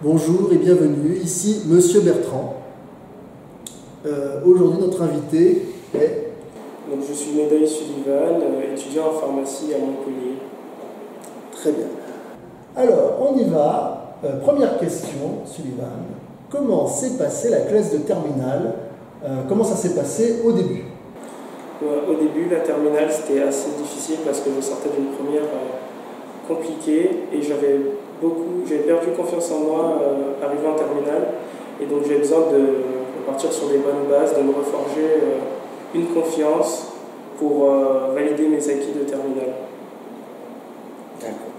Bonjour et bienvenue, ici Monsieur Bertrand. Aujourd'hui notre invité est... Donc, je suis Médaille Sullivan, étudiant en pharmacie à Montpellier. Très bien. Alors, on y va. Première question, Sullivan. Comment s'est passée la classe de terminale? Comment ça s'est passé au début? Au début, la terminale, c'était assez difficile parce que je sortais d'une première compliquée et j'avais perdu confiance en moi arrivé en terminale. Et donc, j'ai besoin de partir sur des bonnes bases, de me reforger une confiance pour valider mes acquis de terminale. D'accord.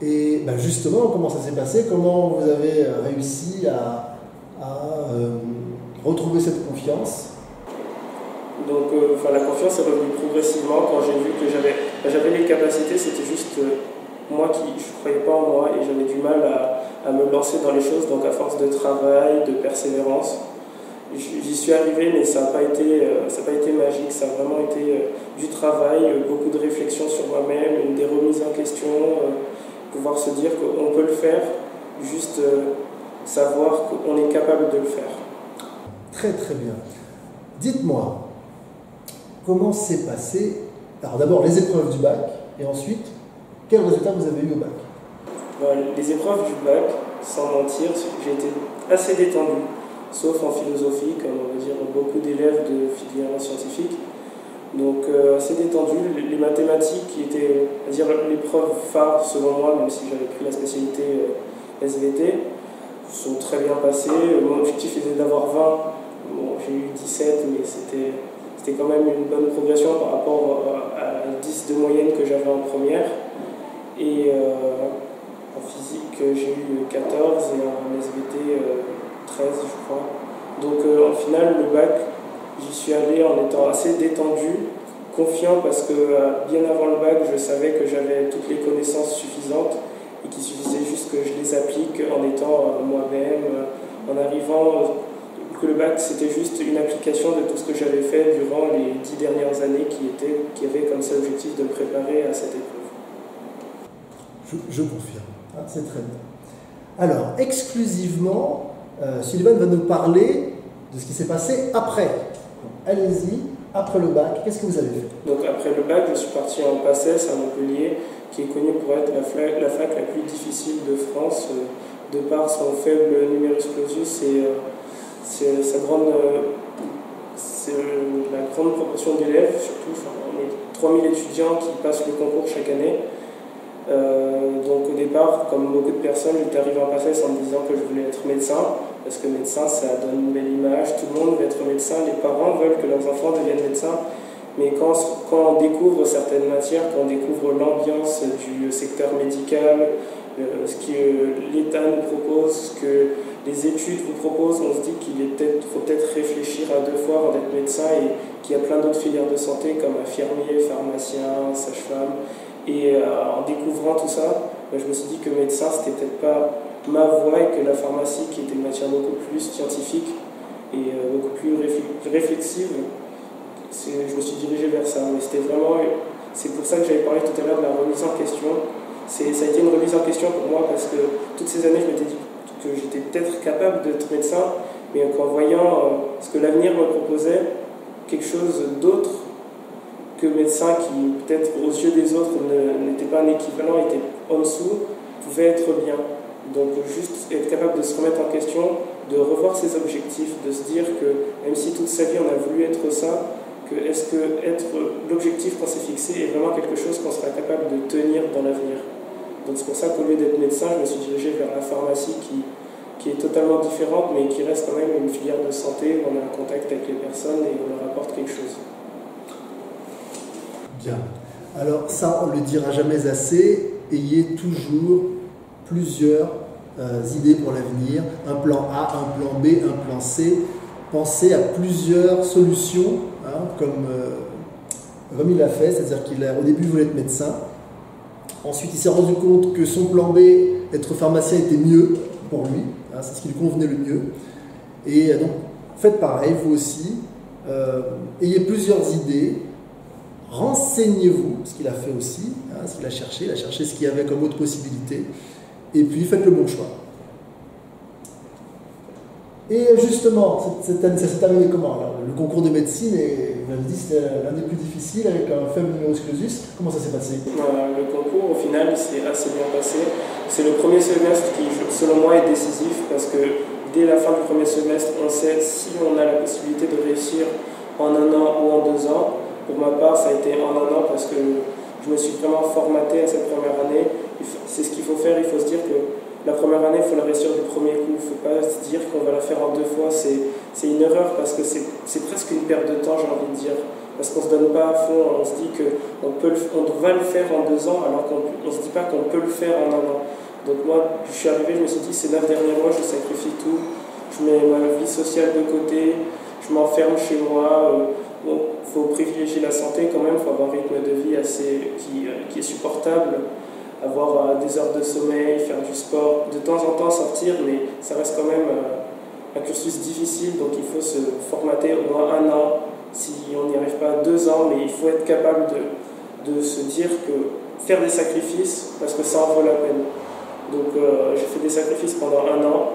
Et justement, comment ça s'est passé? Comment vous avez réussi à retrouver cette confiance? Donc la confiance est revenue progressivement quand j'ai vu que j'avais les capacités, c'était juste moi qui ne croyais pas en moi et j'avais du mal à me lancer dans les choses, donc à force de travail, de persévérance. J'y suis arrivé, mais ça n'a pas été magique, ça a vraiment été du travail, beaucoup de réflexion sur moi-même, des remises en question, pouvoir se dire qu'on peut le faire, juste savoir qu'on est capable de le faire. Très très bien. Dites-moi, comment s'est passé, alors d'abord les épreuves du bac, et ensuite, quels résultats vous avez eu au bac? Les épreuves du bac, sans mentir, j'ai été assez détendu. Sauf en philosophie, comme on va dire beaucoup d'élèves de filière scientifique. Donc assez détendu. Les mathématiques qui étaient, à dire, l'épreuve phare selon moi, même si j'avais pris la spécialité SVT, sont très bien passées. Mon objectif était d'avoir 20. Bon, j'ai eu 17, mais c'était quand même une bonne progression par rapport à 10 de moyenne que j'avais en première. Et en physique, j'ai eu 14 et en SVT 13, je crois. Donc en final, le bac, j'y suis allé en étant assez détendu, confiant parce que bien avant le bac, je savais que j'avais toutes les connaissances suffisantes et qu'il suffisait juste que je les applique en étant moi-même, en arrivant, que le bac c'était juste une application de tout ce que j'avais fait durant les 10 dernières années qui avaient comme seul objectif de me préparer à cette épreuve. Je confirme, c'est très bien. Alors, exclusivement, Sullivan va nous parler de ce qui s'est passé après. Allez-y, après le bac, qu'est-ce que vous avez fait? Donc après le bac, je suis parti en PACES à Montpellier, qui est connue pour être la fac la plus difficile de France, de par son faible numerus clausus et la grande proportion d'élèves, surtout, on est 3000 étudiants qui passent le concours chaque année. Donc au départ, comme beaucoup de personnes, j'étais arrivé en PACES en me disant que je voulais être médecin, parce que médecin ça donne une belle image, tout le monde veut être médecin, les parents veulent que leurs enfants deviennent médecins, mais quand on découvre certaines matières, quand on découvre l'ambiance du secteur médical, ce que l'État nous propose, ce que les études vous proposent, on se dit qu'il faut peut-être réfléchir à 2 fois avant d'être médecin et qu'il y a plein d'autres filières de santé comme infirmier, pharmacien, sage-femme. Et en découvrant tout ça, je me suis dit que médecin, c'était peut-être pas ma voie et que la pharmacie, qui était une matière beaucoup plus scientifique et beaucoup plus réflexive, je me suis dirigé vers ça. Mais c'est pour ça que j'avais parlé tout à l'heure de la remise en question. Ça a été une remise en question pour moi parce que toutes ces années, je m'étais dit que j'étais peut-être capable d'être médecin, mais qu'en voyant ce que l'avenir me proposait, quelque chose d'autre que médecin qui, peut-être aux yeux des autres, n'était pas un équivalent, était en dessous, pouvait être bien. Donc juste être capable de se remettre en question, de revoir ses objectifs, de se dire que même si toute sa vie on a voulu être ça, est-ce que être l'objectif qu'on s'est fixé est vraiment quelque chose qu'on sera capable de tenir dans l'avenir. Donc c'est pour ça qu'au lieu d'être médecin, je me suis dirigé vers la pharmacie qui est totalement différente, mais qui reste quand même une filière de santé où on a un contact avec les personnes et on leur apporte quelque chose. Bien. Alors ça, on ne le dira jamais assez, ayez toujours plusieurs idées pour l'avenir, un plan A, un plan B, un plan C. Pensez à plusieurs solutions, comme il l'a fait, c'est-à-dire qu'au début il voulait être médecin, ensuite il s'est rendu compte que son plan B, être pharmacien, était mieux pour lui, c'est ce qui lui convenait le mieux. Et donc faites pareil, vous aussi, ayez plusieurs idées, renseignez-vous, ce qu'il a fait aussi, ce qu'il a cherché ce qu'il y avait comme autre possibilité, et puis faites le bon choix. Et justement, cette année, ça s'est terminé comment? Alors, le concours de médecine, vous l'avez dit, c'était l'un des plus difficiles avec un faible numerus clausus. Comment ça s'est passé? Le concours, au final, il s'est assez bien passé. C'est le premier semestre qui, selon moi, est décisif parce que dès la fin du premier semestre, on sait si on a la possibilité de réussir en 1 an ou en 2 ans. Pour ma part, ça a été en 1 an parce que je me suis vraiment formaté à cette première année. C'est ce qu'il faut faire, il faut se dire que la première année, il faut la réussir du premier coup. Il ne faut pas se dire qu'on va la faire en 2 fois. C'est une erreur parce que c'est presque une perte de temps, j'ai envie de dire. Parce qu'on ne se donne pas à fond, on se dit qu'on va le faire en 2 ans alors qu'on ne se dit pas qu'on peut le faire en 1 an. Donc moi, je suis arrivé, je me suis dit, ces 9 derniers mois, je sacrifie tout. Je mets ma vie sociale de côté, je m'enferme chez moi. Bon, il faut privilégier la santé quand même, il faut avoir un rythme de vie qui est supportable. Avoir des heures de sommeil, faire du sport, de temps en temps sortir, mais ça reste quand même un cursus difficile, donc il faut se formater au moins 1 an, si on n'y arrive pas 2 ans, mais il faut être capable de se dire que faire des sacrifices, parce que ça en vaut la peine. Donc j'ai fait des sacrifices pendant 1 an,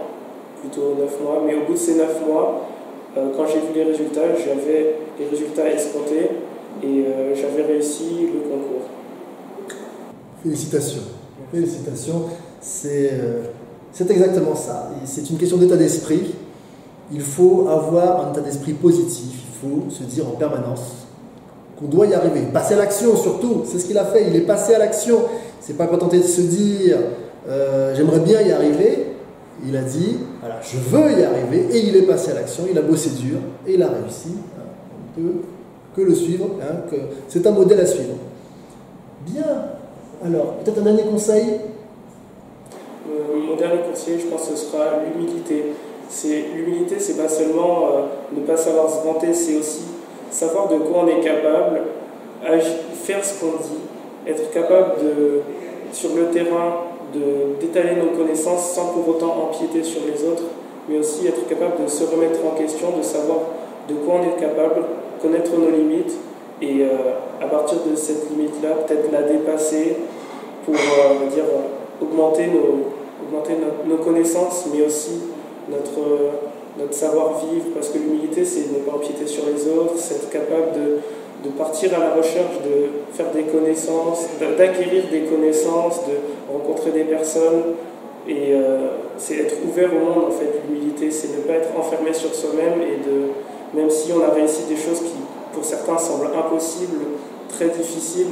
plutôt 9 mois, mais au bout de ces 9 mois, quand j'ai vu les résultats, j'avais les résultats escomptés et j'avais réussi le concours. Félicitations. Félicitations. C'est exactement ça. C'est une question d'état d'esprit. Il faut avoir un état d'esprit positif. Il faut se dire en permanence qu'on doit y arriver. Passer à l'action surtout. C'est ce qu'il a fait. Il est passé à l'action. C'est pas contenté de se dire j'aimerais bien y arriver. Il a dit voilà, je veux y arriver. Et il est passé à l'action. Il a bossé dur et il a réussi. On ne peut que le suivre. C'est un modèle à suivre. Bien. Alors, peut-être un dernier conseil? Mon dernier conseil, je pense que ce sera l'humilité. L'humilité, c'est pas seulement ne pas savoir se vanter, c'est aussi savoir de quoi on est capable, faire ce qu'on dit, être capable sur le terrain d'étaler nos connaissances sans pour autant empiéter sur les autres, mais aussi être capable de se remettre en question, de savoir de quoi on est capable, connaître nos limites. Et à partir de cette limite-là, peut-être la dépasser pour augmenter nos connaissances, mais aussi notre savoir-vivre. Parce que l'humilité, c'est ne pas empiéter sur les autres, c'est être capable de partir à la recherche, de faire des connaissances, d'acquérir des connaissances, de rencontrer des personnes. Et c'est être ouvert au monde, en fait, l'humilité. C'est ne pas être enfermé sur soi-même et même si on a réussi des choses qui pour certains semble impossible, très difficile,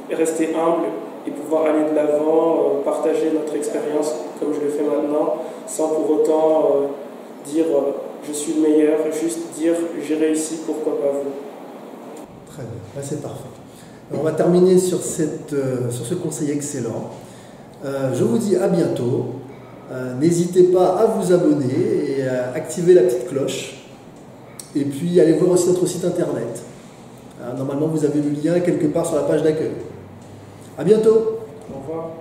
rester humble et pouvoir aller de l'avant, partager notre expérience comme je le fais maintenant, sans pour autant dire je suis le meilleur, juste dire j'ai réussi, pourquoi pas vous. Très bien, c'est parfait. Alors, on va terminer sur ce conseil excellent. Je vous dis à bientôt. N'hésitez pas à vous abonner et à activer la petite cloche. Et puis, allez voir aussi notre site internet. Normalement, vous avez le lien quelque part sur la page d'accueil. À bientôt. Au revoir.